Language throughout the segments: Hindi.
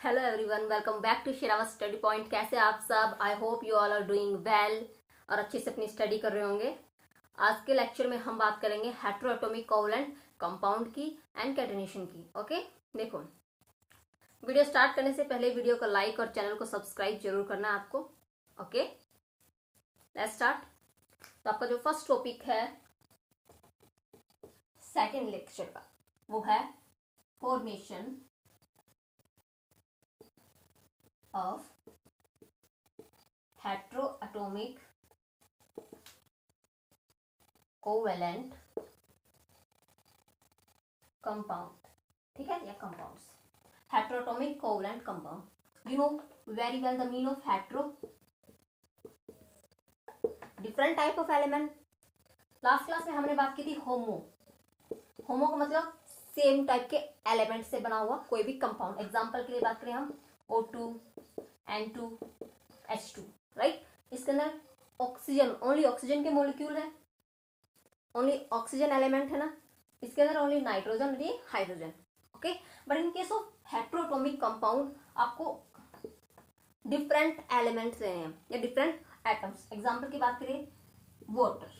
Hello everyone, welcome back to Sherawa study point. कैसे आप सब? I hope you all are doing well और अच्छे से अपनी स्टडी कर रहे होंगे। आज के लेक्चर में हम बात करेंगे हेटेरोएटॉमिक कोवैलेंट कंपाउंड की एंड कैटेनेशन की। ओके, देखो, वीडियो स्टार्ट करने से पहले वीडियो को लाइक और चैनल को सब्सक्राइब जरूर करना है आपको। Okay, let's start. तो आपका जो फर्स्ट टॉपिक है सेकेंड लेक्चर का वो है formation of heteroatomic covalent compound। ठीक है, या compounds, heteroatomic covalent compound। you know very well the meaning of hetero, different type of element। Last class में हमने बात की थी होमो। होमो का मतलब सेम टाइप के एलिमेंट से बना हुआ कोई भी कंपाउंड। एग्जांपल के लिए बात करें हम O2, N2, H2, राइट। इसके अंदर ऑक्सीजन, ओनली ऑक्सीजन के मॉलिक्यूल है, ओनली ऑक्सीजन एलिमेंट है ना। इसके अंदर ओनली नाइट्रोजन और ये hydrogen. Okay, but in case of heteroatomic compound आपको डिफरेंट एलिमेंट्स लेने हैं या डिफरेंट एटम्स। एग्जांपल की बात करें वाटर,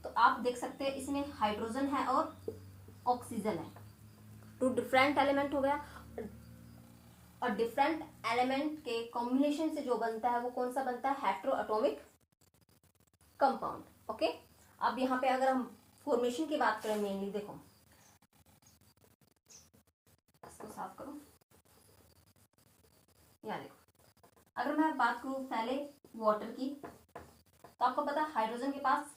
तो आप देख सकते हैं इसमें हाइड्रोजन है और ऑक्सीजन है। टू डिफरेंट एलिमेंट हो गया, और डिफरेंट एलिमेंट के कॉम्बिनेशन से जो बनता है वो कौन सा बनता है? हेटेरोएटॉमिक कंपाउंड। ओके, अब यहाँ पे अगर हम फॉर्मेशन की बात करें मेनली, देखो इसको साफ करो, यहाँ देखो, अगर मैं बात करूं पहले वाटर की, तो आपको पता है हाइड्रोजन के पास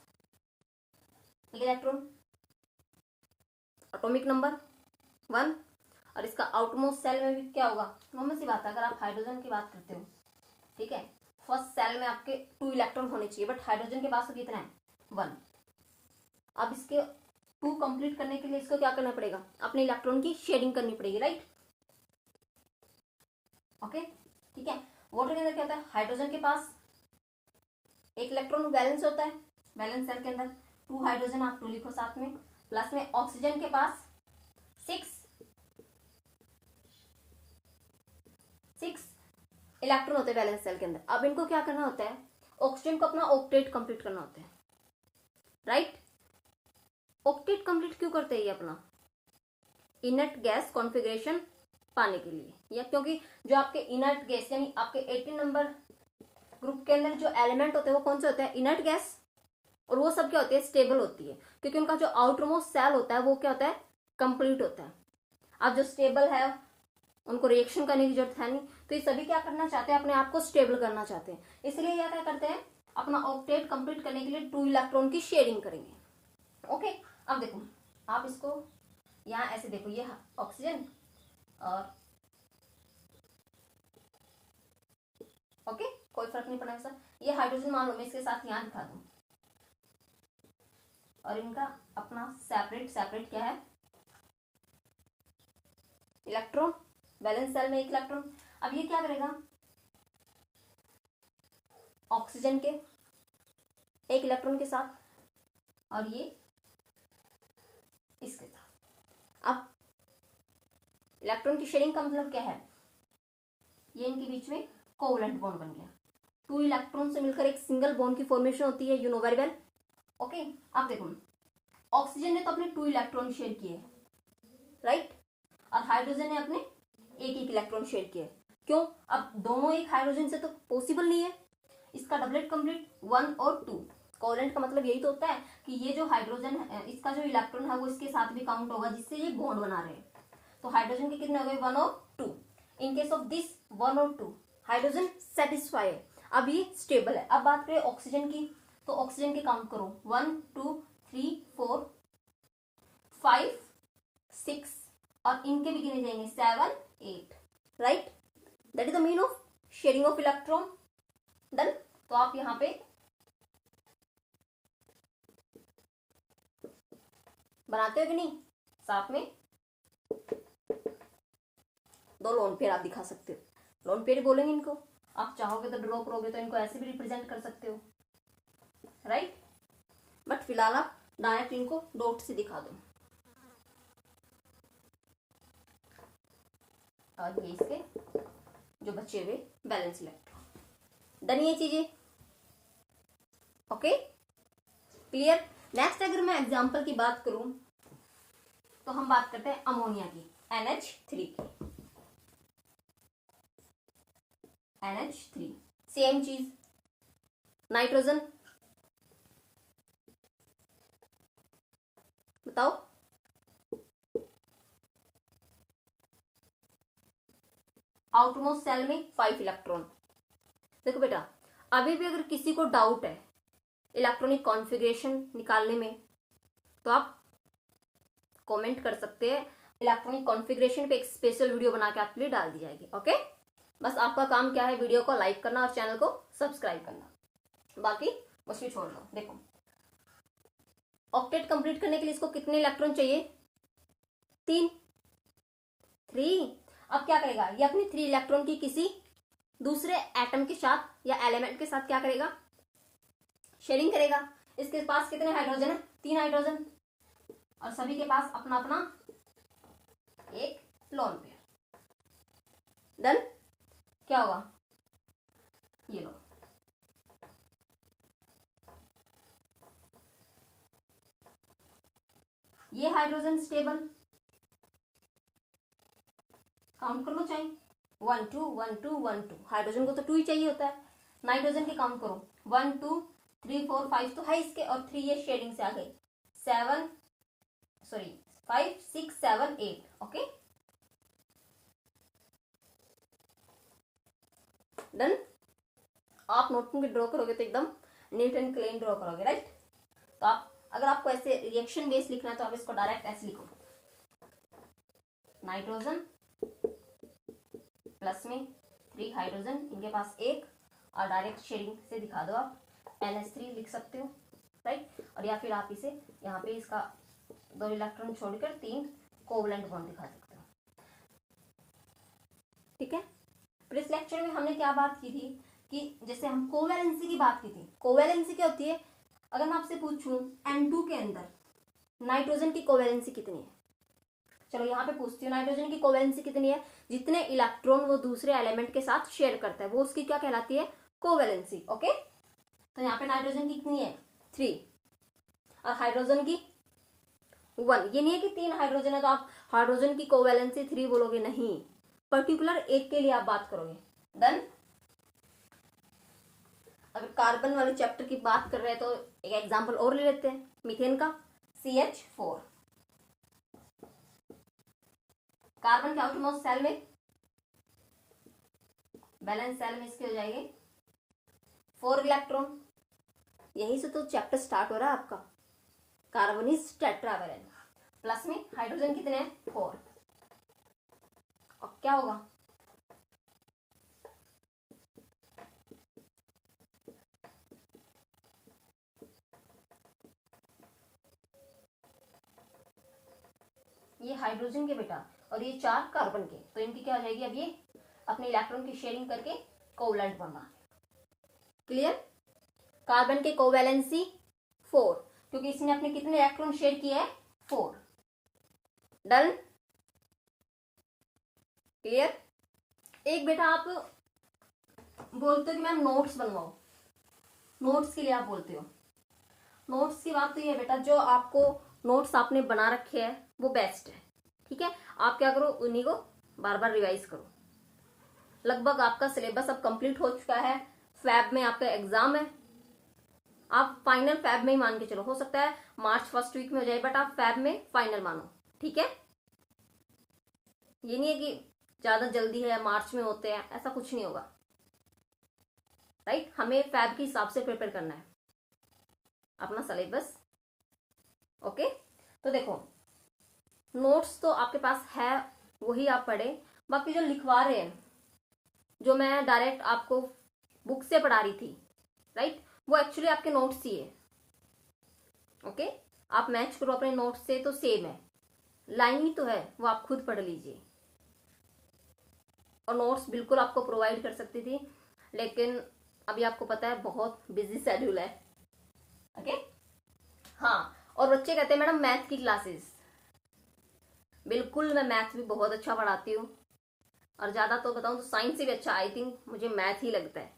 एक इलेक्ट्रॉन, एटॉमिक नंबर 1, और इसका आउटमोस्ट सेल में भी क्या होगा? नॉर्मल सी बात है, अगर आप हाइड्रोजन की बात करते हो, ठीक है, फर्स्ट सेल में आपके 2 इलेक्ट्रॉन होने चाहिए, बट हाइड्रोजन के पास तो कितना है? 1। अब इसके 2 कंप्लीट करने के लिए इसको क्या करना पड़ेगा? अपने इलेक्ट्रॉन की शेयरिंग करनी पड़ेगी, राइट। ओके, ठीक है। वाटर के अंदर क्या होता है? हाइड्रोजन के पास एक इलेक्ट्रॉन वैलेंस होता है, वैलेंस सेल के अंदर 2 हाइड्रोजन, आप 2 लिखो साथ में, प्लस में ऑक्सीजन के पास 6 इलेक्ट्रॉन होते हैं वैलेंस सेल के अंदर। अब इनको क्या करना होता है? ऑक्सीजन को अपना ऑक्टेट कंप्लीट करना होता है, राइट। ऑक्टेट कंप्लीट क्यों करते हैं ये? अपना इनर्ट गैस कॉन्फ़िगरेशन पाने के लिए, या क्योंकि जो आपके इनर्ट गैस यानी आपके 18 नंबर ग्रुप के अंदर जो एलिमेंट होते हैं वो कौन से होते हैं? Inert gas. और वो सब क्या होती है? स्टेबल होती है, क्योंकि उनका जो आउटरमोस्ट सेल होता है वो क्या होता है? कंप्लीट होता है। अब जो स्टेबल है उनको रिएक्शन करने की जरूरत है नहीं, तो ये सभी क्या करना चाहते हैं? अपने आप को स्टेबल करना चाहते हैं, इसलिए यह क्या करते हैं? अपना ऑक्टेट कंप्लीट करने के लिए 2 इलेक्ट्रॉन की शेयरिंग करेंगे। ओके, अब देखो, आप इसको यहाँ ऐसे देखो, ये ऑक्सीजन और ओके, कोई फर्क नहीं पड़ा ऐसा। ये हाइड्रोजन मान लो, मैं इसके साथ यहाँ दिखा दूं, और इनका अपना सेपरेट सेपरेट क्या है? इलेक्ट्रॉन, वैलेंस सेल में एक इलेक्ट्रॉन। अब ये क्या करेगा? ऑक्सीजन के एक इलेक्ट्रॉन के साथ, और ये इसके साथ। अब इलेक्ट्रॉन की शेयरिंग का मतलब क्या है? ये इनके बीच में कोवैलेंट बॉन्ड बन गया। 2 इलेक्ट्रॉन से मिलकर एक सिंगल बॉन्ड की फॉर्मेशन होती है, you know very well. Okay, अब देखो, ऑक्सीजन ने तो अपने 2 इलेक्ट्रॉन शेयर किए, राइट, और हाइड्रोजन ने अपने एक एक इलेक्ट्रॉन शेयर किए। क्यों? अब दोनों एक हाइड्रोजन से तो पॉसिबल नहीं है, इसका डबलेट कंप्लीट 1 और 2। कोवैलेंट का मतलब यही तो होता है कि ये जो हाइड्रोजन है, इसका जो इलेक्ट्रॉन है वो इसके साथ भी काउंट होगा, जिससे ये बॉन्ड बना रहे हैं। तो हाइड्रोजन के कितने हो गए? 1 और 2। इन केस ऑफ दिस 1 और 2, हाइड्रोजन सेटिस्फाई है, अब ये स्टेबल है। अब बात करें ऑक्सीजन की, तो ऑक्सीजन के काउंट करो, 1 2 3 4 5 6, और इनके भी गिने जाएंगे 7 8, right. That is the mean of sharing of electron. Done. तो आप यहां पे बनाते हो कि नहीं? साथ में 2 लोन पेयर आप दिखा सकते हो, लोन पेयर बोलेंगे इनको। आप चाहोगे तो ड्रॉ करोगे तो इनको ऐसे भी रिप्रेजेंट कर सकते हो, राइट, बट फिलहाल आप डायरेक्ट इनको डॉट से दिखा दो। और ये इसके जो बचे हुए बैलेंस इलेक्ट्रॉन। डन ये चीजें? Okay, clear. नेक्स्ट अगर मैं एग्जांपल की बात करूं तो हम बात करते हैं अमोनिया की, NH3 की। NH3 सेम चीज। नाइट्रोजन बताओ, आउटमोस्ट सेल में 5 इलेक्ट्रॉन। देखो बेटा, अभी भी अगर किसी को डाउट है इलेक्ट्रॉनिक कॉन्फ़िगरेशन निकालने में तो आप कमेंट कर सकते हैं। इलेक्ट्रॉनिक कॉन्फ़िगरेशन पे एक स्पेशल वीडियो बना के आपके लिए डाल दी जाएगी। ओके, बस आपका काम क्या है, वीडियो को लाइक करना और चैनल को सब्सक्राइब करना, बाकी मुझे छोड़ दो। देखो, ऑक्टेट कंप्लीट करने के लिए इसको कितने इलेक्ट्रॉन चाहिए? 3। अब क्या करेगा ये, अपनी 3 इलेक्ट्रॉन की किसी दूसरे एटम के साथ या एलिमेंट के साथ क्या करेगा, शेयरिंग करेगा। इसके पास कितने हाइड्रोजन है? 3 हाइड्रोजन, और सभी के पास अपना अपना एक लोन पेयर। डन। क्या होगा, ये लो, ये हाइड्रोजन स्टेबल, काउंट कर लो चाहे 1 2 1 2 1 2। हाइड्रोजन को तो 2 ही चाहिए होता है। नाइट्रोजन की काउंट करो 1 2 3 4 5 तो है इसके, और 3 ये शेडिंग से आ गई, 5 6 7 8। Okay, done. आप नोटबुक में ड्रॉ करोगे तो एकदम नीट एंड क्लीन ड्रॉ करोगे, राइट। तो आप अगर आपको ऐसे रिएक्शन बेस लिखना है तो आप इसको डायरेक्ट ऐसे लिखो, नाइट्रोजन प्लस में 3 हाइड्रोजन, इनके पास एक, और डायरेक्ट शेडिंग से दिखा दो आप, NH3 लिख सकते हो, राइट। और या फिर आप इसे यहाँ पे इसका 2 इलेक्ट्रॉन छोड़कर 3 कोवलेंट बॉन्ड दिखा सकते हो, ठीक है। फिर इस लेक्चर में हमने क्या बात की थी कि जैसे हम कोवैलेंसी की बात की थी। कोवैलेंसी क्या होती है, अगर मैं आपसे पूछूं N2 के अंदर नाइट्रोजन की कोवैलेंसी कितनी है, चलो यहाँ पे पूछती हूँ, नाइट्रोजन की कोवैलेंसी कितनी है? जितने इलेक्ट्रॉन वो दूसरे एलिमेंट के साथ शेयर करता है वो उसकी क्या कहलाती है, कोवैलेंसी। ओके, तो यहाँ पे नाइट्रोजन की कितनी है? 3, और हाइड्रोजन की 1। ये नहीं है कि 3 हाइड्रोजन है तो आप हाइड्रोजन की कोवैलेंसी 3 बोलोगे, नहीं, पर्टिकुलर एक के लिए आप बात करोगे। डन। अगर कार्बन वाले चैप्टर की बात कर रहे हैं तो एक एग्जांपल और ले लेते हैं, मीथेन का, CH4। कार्बन के आउटरमोस्ट सेल में, बैलेंस सेल में इसके हो जाएंगे 4 इलेक्ट्रॉन। यहीं से तो चैप्टर स्टार्ट हो रहा है आपका, कार्बन इज टेट्रावैलेंट। प्लस में हाइड्रोजन कितने हैं? 4। और क्या होगा, ये हाइड्रोजन के बेटा, और ये 4 कार्बन के, तो इनकी क्या हो जाएगी, अब ये अपने इलेक्ट्रॉन की शेयरिंग करके कोवलेंट बॉन्ड। क्लियर। कार्बन के कोवैलेंसी 4, क्योंकि इसने अपने कितने इलेक्ट्रॉन शेयर किए हैं? 4। डन। क्लियर। एक बेटा आप बोलते हो कि मैम नोट्स बनवाओ, नोट्स के लिए आप बोलते हो, नोट्स की बात तो ये बेटा, जो आपको नोट्स आपने बना रखे हैं वो बेस्ट है, ठीक है। आप क्या करो, उन्हीं को बार बार रिवाइज करो। लगभग आपका सिलेबस अब कंप्लीट हो चुका है, फैब में आपका एग्जाम है, आप फाइनल फैब में ही मान के चलो, हो सकता है मार्च फर्स्ट वीक में हो जाए, बट आप फैब में फाइनल मानो, ठीक है। ये नहीं है कि ज्यादा जल्दी है मार्च में होते हैं, ऐसा कुछ नहीं होगा, राइट। हमें फैब के हिसाब से प्रिपेयर करना है अपना सिलेबस। ओके, तो देखो नोट्स तो आपके पास है, वही आप पढ़े। बाकी जो लिखवा रहे हैं, जो मैं डायरेक्ट आपको बुक से पढ़ा रही थी, राइट, वो एक्चुअली आपके नोट्स ही है। ओके, आप मैच करो अपने नोट्स से तो सेम है, लाइन ही तो है, वो आप खुद पढ़ लीजिए। और नोट्स बिल्कुल आपको प्रोवाइड कर सकती थी, लेकिन अभी आपको पता है बहुत बिजी शेड्यूल है। ओके, हाँ। और बच्चे कहते हैं मैडम मैथ की क्लासेस, बिल्कुल मैं मैथ भी बहुत अच्छा पढ़ाती हूँ, और ज़्यादा तो बताऊँ तो साइंस से भी अच्छा आई थिंक मुझे मैथ ही लगता है,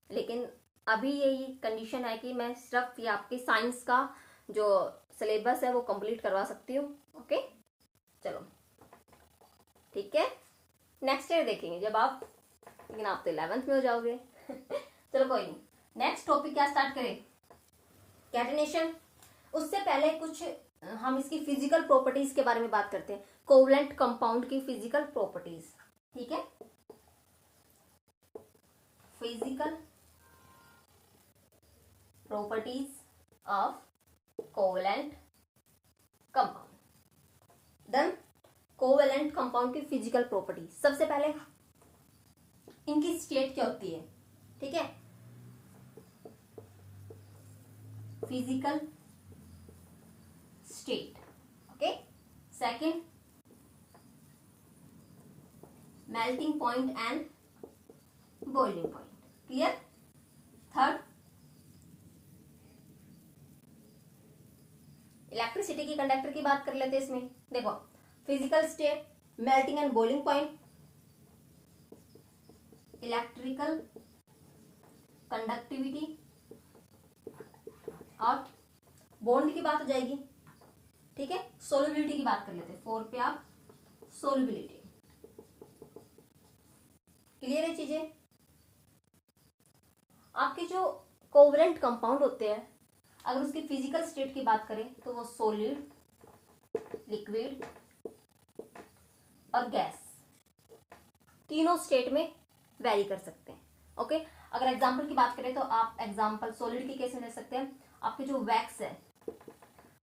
लेकिन अभी यही कंडीशन है कि मैं सिर्फ ये आपके साइंस का जो सिलेबस है वो कंप्लीट करवा सकती हूँ। ओके चलो ठीक है, नेक्स्ट ईयर देखेंगे जब आप, लेकिन आप तो 11th में हो जाओगे चलो कोई नहीं, नेक्स्ट टॉपिक क्या स्टार्ट करें, कैटेनेशन। उससे पहले कुछ हम इसकी फिजिकल प्रॉपर्टीज के बारे में बात करते हैं, कोवलेंट कंपाउंड की फिजिकल प्रॉपर्टीज। ठीक है, physical properties of covalent compound. Then covalent compound की फिजिकल प्रॉपर्टी, सबसे पहले इनकी स्टेट क्या होती है। ठीक है, physical state. Okay, second melting point and boiling point, clear. Third electricity की कंडक्टर की बात कर लेते हैं इसमें। देखो physical state, melting and boiling point, electrical conductivity और बॉन्ड की बात हो जाएगी। ठीक है, सोल्युबिलिटी की बात कर लेते हैं, 4 पे आप सोल्युबिलिटी। क्लियर है चीजें। आपके जो कोवलेंट कंपाउंड होते हैं, अगर उसकी फिजिकल स्टेट की बात करें तो वो सॉलिड, लिक्विड और गैस तीनों स्टेट में वेरी कर सकते हैं। ओके, अगर एग्जांपल की बात करें तो आप एग्जांपल सॉलिड की केस में ले सकते हैं, आपके जो वैक्स है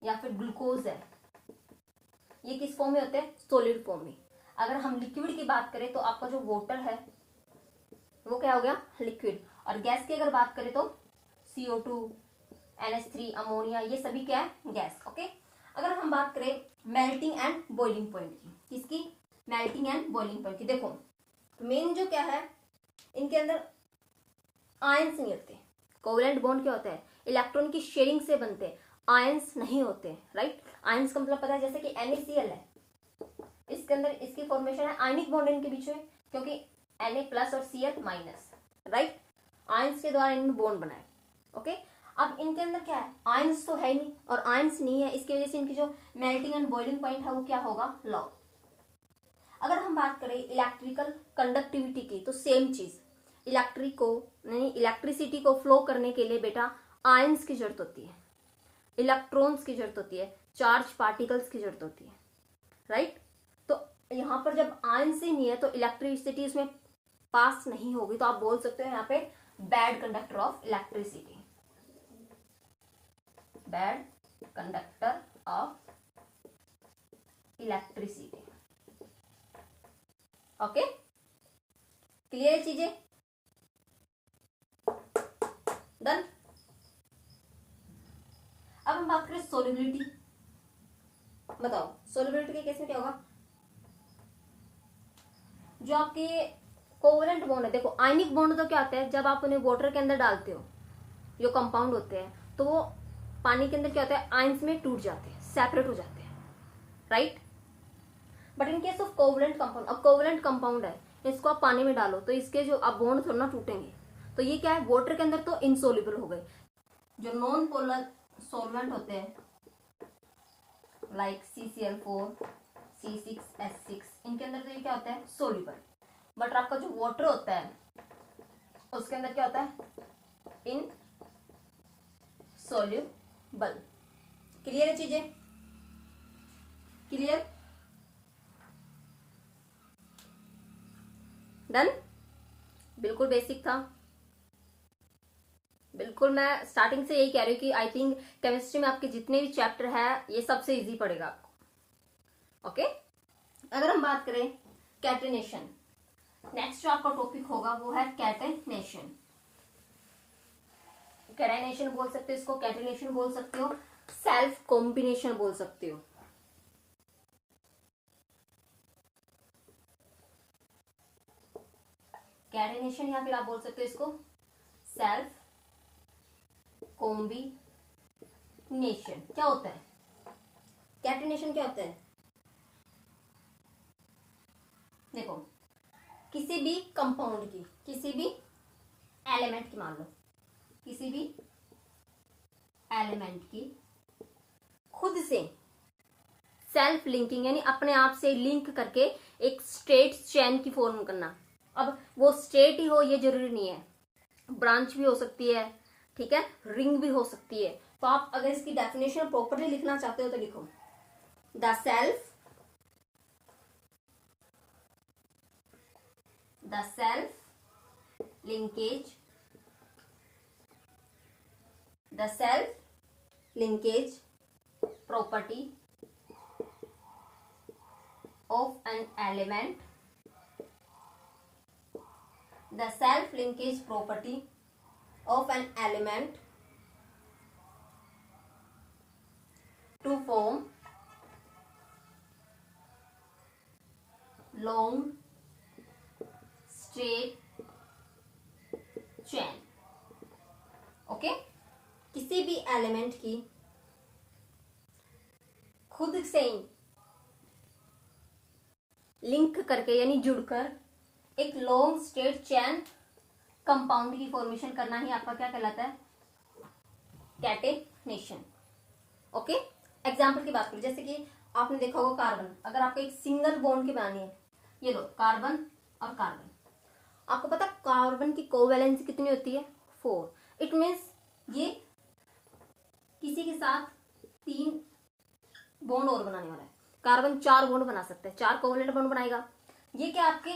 या फिर ग्लूकोज है, ये किस फॉर्म में होते हैं, सॉलिड फॉर्म में। अगर हम लिक्विड की बात करें तो आपका जो वाटर है वो क्या हो गया, लिक्विड। और गैस की अगर बात करें तो CO2, NH3, अमोनिया, ये सभी क्या है, गैस। ओके, अगर हम बात करें मेल्टिंग एंड बॉइलिंग पॉइंट की, किसकी, मेल्टिंग एंड बॉइलिंग पॉइंट की। देखो मेन जो क्या है, इनके अंदर आयंस नहीं होते। कोवलेंट बॉन्ड क्या होता है, इलेक्ट्रॉन की शेयरिंग से बनते हैं, आयंस नहीं होते। राइट, आयंस का मतलब पता है, जैसे कि NaCl है, इसके अंदर इसकी फॉर्मेशन है आयनिक बॉन्ड इनके बीच में, क्योंकि Na+ और Cl-। राइट, आयंस के द्वारा इन्होंने बॉन्ड बनाए। ओके, अब इनके अंदर क्या है, आयंस तो है ही नहीं, और आयंस नहीं है, इसकी वजह से इनकी जो मेल्टिंग एंड बॉइलिंग पॉइंट है वो क्या होगा, लॉ। अगर हम बात करें इलेक्ट्रिकल कंडक्टिविटी की, तो सेम चीज, इलेक्ट्रिसिटी को फ्लो करने के लिए बेटा आयंस की जरूरत होती है, इलेक्ट्रॉन्स की जरूरत होती है, चार्ज पार्टिकल्स की जरूरत होती है। राइट, तो यहाँ पर जब आयंस ही नहीं है तो इलेक्ट्रिसिटी उसमें पास नहीं होगी, तो आप बोल सकते हो यहाँ पे bad conductor of electricity, bad conductor of electricity. Okay, clear है चीजें, डन। अब हम बात करें सोल्युबिलिटी। बताओ सोल्युबिलिटी के केस में क्या होगा, जो आपके कोवलेंट बॉन्ड है, देखो आयनिक बॉन्ड तो क्या होता है, जब आप उन्हें वाटर के अंदर डालते हो, जो कंपाउंड होते हैं, तो वो पानी के अंदर क्या होता है, आयंस में टूट जाते हैं, सेपरेट हो जाते हैं। Right, but in case of covalent compound, अब कोवलेंट कंपाउंड है, इसको आप पानी में डालो तो इसके जो अब बॉन्ड थोड़ा ना टूटेंगे, तो ये क्या है, वाटर के अंदर तो इनसोल्युबल हो गए। जो नॉन पोलर सॉल्वेंट होते हैं लाइक CCl4, C6H6, इनके अंदर तो ये क्या होता है, सोल्यूबल। बट आपका जो वाटर होता है उसके अंदर क्या होता है, इन सोल्यूबल। क्लियर है चीजें, क्लियर, डन। बिल्कुल बेसिक था, बिल्कुल मैं स्टार्टिंग से यही कह रही हूँ कि आई थिंक केमिस्ट्री में आपके जितने भी चैप्टर है ये सबसे इजी पड़ेगा आपको। ओके, अगर हम बात करें कैटेनेशन, नेक्स्ट जो आपका टॉपिक होगा वो है कैटेनेशन। कैटेनेशन बोल सकते हो इसको, कैटेनेशन बोल सकते हो, सेल्फ कॉम्बिनेशन बोल सकते हो। कैटेनेशन या फिर आप बोल सकते हो इसको सेल्फ कॉम्बिनेशन। क्या होता है कैटेनेशन, क्या होता है, देखो किसी भी कंपाउंड की, किसी भी एलिमेंट की, मान लो किसी भी एलिमेंट की खुद से सेल्फ लिंकिंग यानी अपने आप से लिंक करके एक स्टेट चेन की फॉर्म करना। अब वो स्टेट ही हो ये जरूरी नहीं है, ब्रांच भी हो सकती है, ठीक है, रिंग भी हो सकती है। तो आप अगर इसकी डेफिनेशन प्रॉपरली लिखना चाहते हो तो लिखो the self linkage property of an element, the self linkage property of an element to form long straight chain। Okay, किसी भी एलिमेंट की खुद से लिंक करके यानी जुड़कर एक लॉन्ग स्ट्रेट चेन कंपाउंड की फॉर्मेशन करना ही आपका क्या कहलाता है, कैटेनेशन। ओके, एग्जांपल की बात करें, जैसे कि आपने देखा होगा कार्बन, अगर आपको एक सिंगल बॉन्ड की बनानी है, ये लो कार्बन और कार्बन, आपको पता कार्बन की कोवैलेंसी कितनी होती है, 4। इट मीन्स ये किसी के साथ 3 बॉन्ड और बनाने वाला है। कार्बन 4 बॉन्ड बना सकता है, 4 कोवलेंट बॉन्ड बनाएगा। ये क्या आपके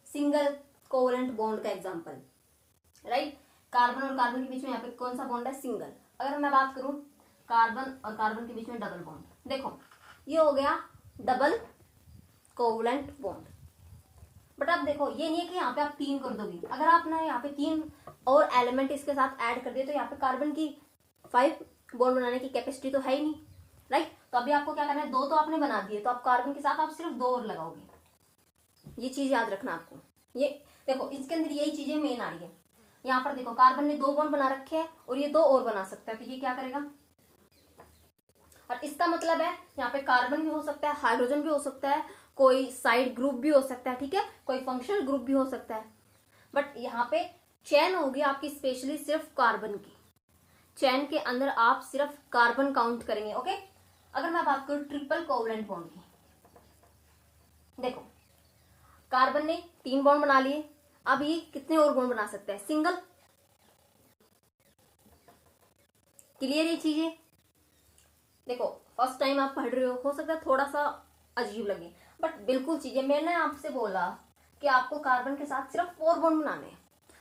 सिंगल कोवलेंट बॉन्ड का एग्जांपल, राइट। कार्बन और कार्बन के बीच में यहाँ पे कौन सा बॉन्ड है, सिंगल। अगर मैं बात करूं कार्बन और कार्बन के बीच में डबल बॉन्ड, देखो ये हो गया डबल कोवलेंट बॉन्ड। बट आप देखो ये नहीं है कि यहाँ पे आप 3 कर दोगे, अगर आपने यहाँ पे 3 और एलिमेंट इसके साथ ऐड कर दिए तो यहाँ पे कार्बन की 5 बॉन्ड बनाने की कैपेसिटी तो है ही नहीं, राइट। तो अभी आपको क्या करना है, 2 तो आपने बना दिए, तो आप कार्बन के साथ आप सिर्फ 2 और लगाओगे। ये चीज याद रखना आपको। ये देखो इसके अंदर यही चीजें मेन आ रही है। यहाँ पर देखो कार्बन ने 2 बॉन्ड बना रखे हैं और ये 2 और बना सकता है, तो ये क्या करेगा, और इसका मतलब है यहाँ पे कार्बन भी हो सकता है, हाइड्रोजन भी हो सकता है, कोई साइड ग्रुप भी हो सकता है, ठीक है, कोई फंक्शनल ग्रुप भी हो सकता है। बट यहाँ पे चेन होगी आपकी स्पेशली सिर्फ कार्बन की, चेन के अंदर आप सिर्फ कार्बन काउंट करेंगे। ओके, अगर मैं बात करूं ट्रिपल कोवलेंट बॉन्ड की, देखो कार्बन ने 3 बॉन्ड बना लिए, अब ये कितने और बॉन्ड बना सकता है, सिंगल। क्लियर ये चीजें, देखो फर्स्ट टाइम आप पढ़ रहे हो सकता है थोड़ा सा अजीब लगे, बट बिल्कुल चीजें, मैंने आपसे बोला कि आपको कार्बन के साथ सिर्फ 4 बॉन्ड बनाने हैं,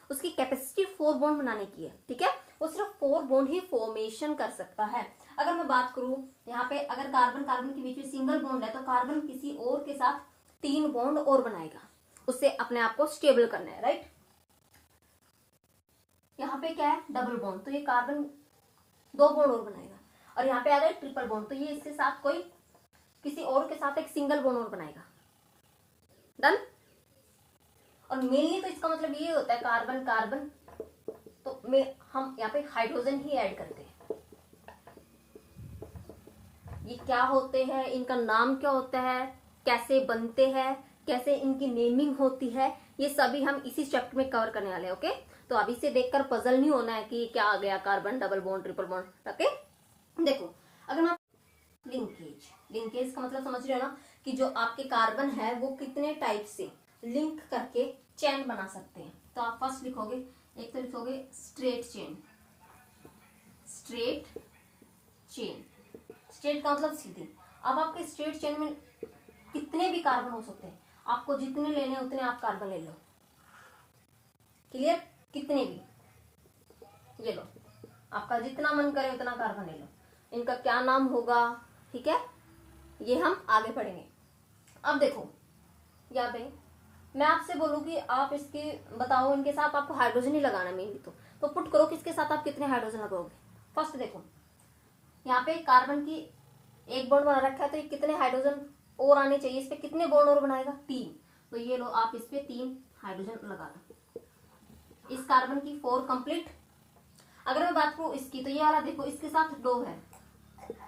उसकी कैपेसिटी 4 बॉन्ड बनाने की है, ठीक है, वो सिर्फ 4 बॉन्ड ही फॉर्मेशन कर सकता है। अगर मैं बात करूं यहाँ पे अगर कार्बन कार्बन के बीच में सिंगल बॉन्ड है तो कार्बन किसी और के साथ 3 बॉन्ड और बनाएगा, उससे अपने आप को स्टेबल करना है, राइट। यहाँ पे क्या है, डबल बॉन्ड, तो ये कार्बन 2 बॉन्ड और बनाएगा, और यहाँ पे आ गया ट्रिपल बॉन्ड, तो ये इसके साथ कोई किसी और के साथ एक सिंगल बॉन्ड और बनाएगा। डन। और मेनली तो इसका मतलब ये होता है कार्बन कार्बन, तो हम यहाँ पे हाइड्रोजन ही ऐड करते हैं। ये क्या होते हैं, इनका नाम क्या होता है, कैसे बनते हैं, कैसे इनकी नेमिंग होती है, ये सभी हम इसी चैप्टर में कवर करने वाले हैं। ओके, तो अभी से देखकर पजल नहीं होना है कि क्या आ गया, carbon double bond triple bond. Okay, देखो अगर मैं लिंकेज का मतलब समझ रहे हो ना, कि जो आपके कार्बन है वो कितने टाइप से लिंक करके चेन बना सकते हैं। तो आप फर्स्ट लिखोगे, एक तो लिखोगे स्ट्रेट चेन, स्ट्रेट का मतलब सीधी। अब आपके स्ट्रेट चेन में कितने भी कार्बन हो सकते हैं, आपको जितने लेने उतने आप कार्बन ले लो। क्लियर, कितने भी, ये लो, आपका जितना मन करे उतना कार्बन ले लो। इनका क्या नाम होगा, ठीक है, ये हम आगे पढ़ेंगे। अब देखो यहाँ पे मैं आपसे बोलूं कि आप इसके बताओ, इनके साथ आपको हाइड्रोजन ही लगाना मेनली, तो पुट करो किसके साथ आप कितने हाइड्रोजन लगाओगे। फर्स्ट देखो यहाँ पे कार्बन की 1 बॉन्ड बना रखा है, तो ये कितने हाइड्रोजन और आने चाहिए, इस पे कितने बॉन्ड और बनाएगा, 3। तो ये लो आप इस पे 3 हाइड्रोजन लगा दो, इस कार्बन की 4 कंप्लीट। अगर मैं बात करूं इसकी, तो ये वाला देखो इसके साथ 2 है,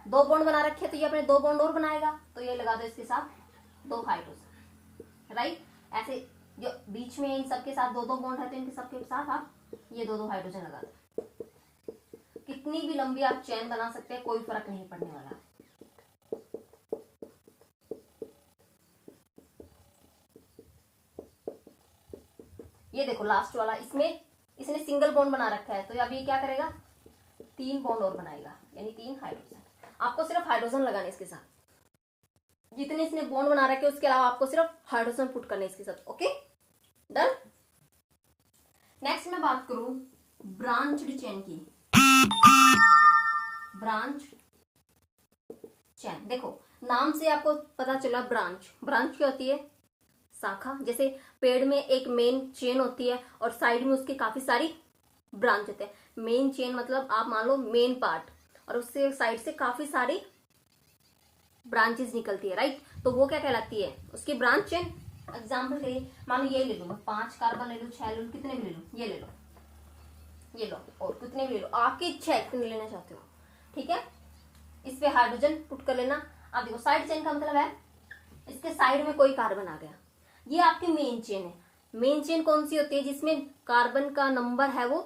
2 बॉन्ड बना रखे, तो ये अपने 2 बॉन्ड और बनाएगा, तो ये लगा दो इसके साथ 2 हाइड्रोजन, राइट। ऐसे जो बीच में इन सबके साथ 2-2 बॉन्ड है तो इनके सबके साथ आप ये 2-2 हाइड्रोजन लगा दें। कितनी भी लंबी आप चेन बना सकते हैं, कोई फर्क नहीं पड़ने वाला। ये देखो लास्ट वाला, इसमें इसने सिंगल बॉन्ड बना रखा है, तो अब ये क्या करेगा, 3 बॉन्ड और बनाएगा, यानी 3 हाइड्रोजन। आपको सिर्फ हाइड्रोजन लगाने इसके साथ, जितने इसने बॉन्ड बना रखे उसके अलावा आपको सिर्फ हाइड्रोजन पुट करने इसके साथ। Okay done. नेक्स्ट मैं बात करूं ब्रांच्ड चेन की। ब्रांच चेन, देखो नाम से आपको पता चला ब्रांच। ब्रांच क्या होती है, शाखा। जैसे पेड़ में एक मेन चेन होती है और साइड में उसके काफी सारी ब्रांच होते हैं। मेन चेन मतलब आप मान लो मेन पार्ट, और उससे साइड से काफी सारी ब्रांचेस निकलती है, राइट। तो वो क्या कहलाती है, उसकी ब्रांच चेन। एग्जाम्पल के लिए मान लो ये ले लो, 5 कार्बन ले लो, 6 ले लो, कितने भी ले लो, ये ले लो, ये लो, और कितने भी ले लो, आपकी इच्छा है कितने लेना चाहते हो, ठीक है। इस पे हाइड्रोजन पुट कर लेना। अब देखो साइड चेन का मतलब है इसके साइड में कोई कार्बन आ गया, ये आपकी मेन चेन है। मेन चेन कौन सी होती है, जिसमें कार्बन का नंबर है वो,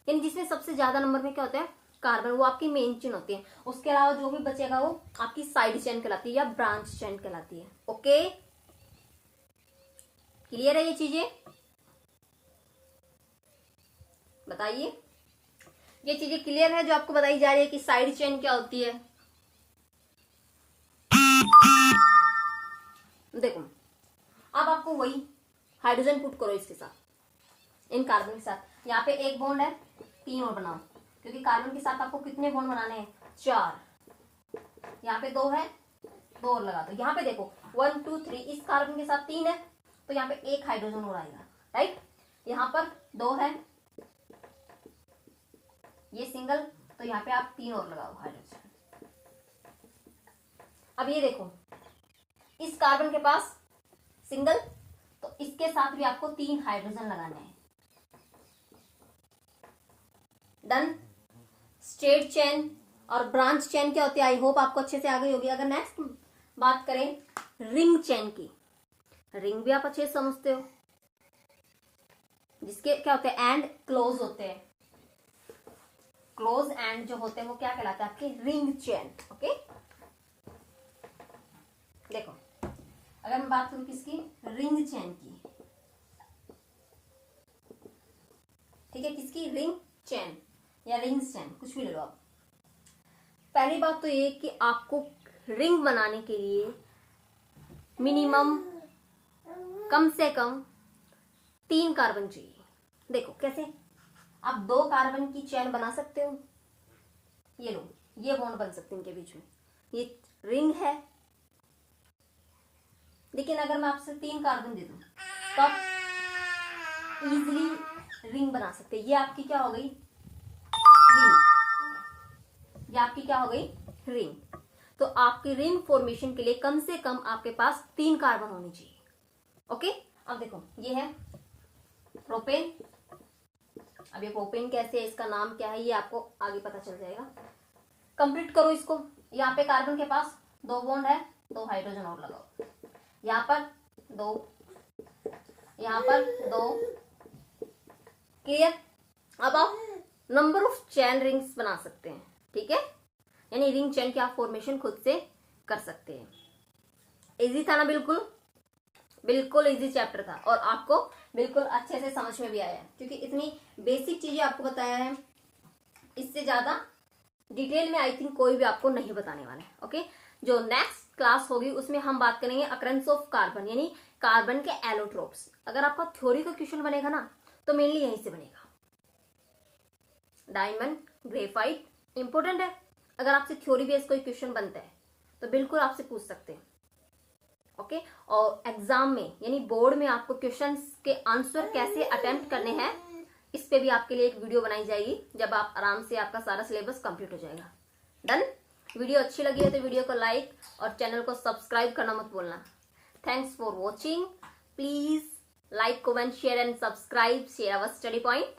यानी जिसमें सबसे ज्यादा नंबर में क्या होता है कार्बन, वो आपकी मेन चेन होती है। उसके अलावा जो भी बचेगा वो आपकी साइड चेन कहलाती है या ब्रांच चेन कहलाती है। ओके क्लियर है ये चीजें, बताइए। ये चीजें क्लियर है जो आपको बताई जा रही है कि साइड चेन क्या होती है। देखो अब आपको वही हाइड्रोजन पुट करो इसके साथ, इन कार्बन के साथ। यहाँ पे एक बॉन्ड है, 3 और बनाओ, क्योंकि कार्बन के साथ आपको कितने बॉन्ड बनाने हैं, 4। यहाँ पे 2 है, 2 और लगा दो। यहाँ पे देखो 1 2 3, इस कार्बन के साथ 3 है तो यहाँ पे 1 हाइड्रोजन और आएगा, राइट। यहाँ पर 2 है, ये सिंगल, तो यहाँ पे आप 3 और लगाओ हाइड्रोजन। अब ये देखो इस कार्बन के पास सिंगल, तो इसके साथ भी आपको 3 हाइड्रोजन लगाने हैं। डन। स्ट्रेट चेन और ब्रांच चेन क्या होती है, आई होप आपको अच्छे से आ गई होगी। अगर नेक्स्ट बात करें रिंग चेन की, रिंग भी आप अच्छे से समझते हो, जिसके क्या होते हैं एंड क्लोज होते हैं। क्लोज एंड जो होते हैं वो क्या कहलाते हैं आपके रिंग चेन। ओके देखो अगर मैं बात करूं किसकी, रिंग चेन की, ठीक है, किसकी, रिंग चेन या रिंग चेन, कुछ भी ले लो आप। पहली बात तो ये कि आपको रिंग बनाने के लिए मिनिमम कम से कम 3 कार्बन चाहिए। देखो कैसे, आप 2 कार्बन की चेन बना सकते हो, ये लो, ये बॉन्ड बन सकते हैं इनके बीच में, ये रिंग है। लेकिन अगर मैं आपसे 3 कार्बन दे दूं तो आप इजीली रिंग बना सकते हैं। ये आपकी क्या हो गई, रिंग। ये आपकी क्या हो गई, रिंग। तो आपकी रिंग फॉर्मेशन के लिए कम से कम आपके पास 3 कार्बन होने चाहिए। ओके अब देखो ये है प्रोपेन। अब ये प्रोपेन कैसे है, इसका नाम क्या है, ये आपको आगे पता चल जाएगा। कंप्लीट करो इसको। यहाँ पे कार्बन के पास 2 बॉन्ड है, 2 हाइड्रोजन और लगाओ। यहाँ पर 2, यहाँ पर 2। क्लियर। अब आप नंबर ऑफ चैन रिंग्स बना सकते हैं, ठीक है, यानी रिंग चेन की आप फॉर्मेशन खुद से कर सकते हैं। इजी था ना, बिल्कुल बिल्कुल इजी चैप्टर था और आपको बिल्कुल अच्छे से समझ में भी आया है, क्योंकि इतनी बेसिक चीजें आपको बताया है। इससे ज्यादा डिटेल में आई थिंक कोई भी आपको नहीं बताने वाला है। ओके जो नेक्स्ट क्लास होगी उसमें हम बात करेंगे अकरेंस ऑफ कार्बन, यानी कार्बन के एलोट्रोप्स। अगर आपका थ्योरी का क्वेश्चन बनेगा ना तो मेनली यहीं से बनेगा। डायमंड, ग्रेफाइट इंपॉर्टेंट है। अगर आपसे थ्योरी बेस्ड कोई क्वेश्चन बनता है तो बिल्कुल आपसे पूछ सकते हैं। ओके और एग्जाम में यानी बोर्ड में आपको क्वेश्चंस के आंसर कैसे अटेम्प्ट करने हैं, इस पे भी आपके लिए एक वीडियो बनाई जाएगी जब आप आराम से आपका सारा सिलेबस कंप्लीट हो जाएगा। डन। वीडियो अच्छी लगी है तो वीडियो को लाइक और चैनल को सब्सक्राइब करना मत भूलना। Thanks for watching. Please like, comment, share and subscribe. Share our study point.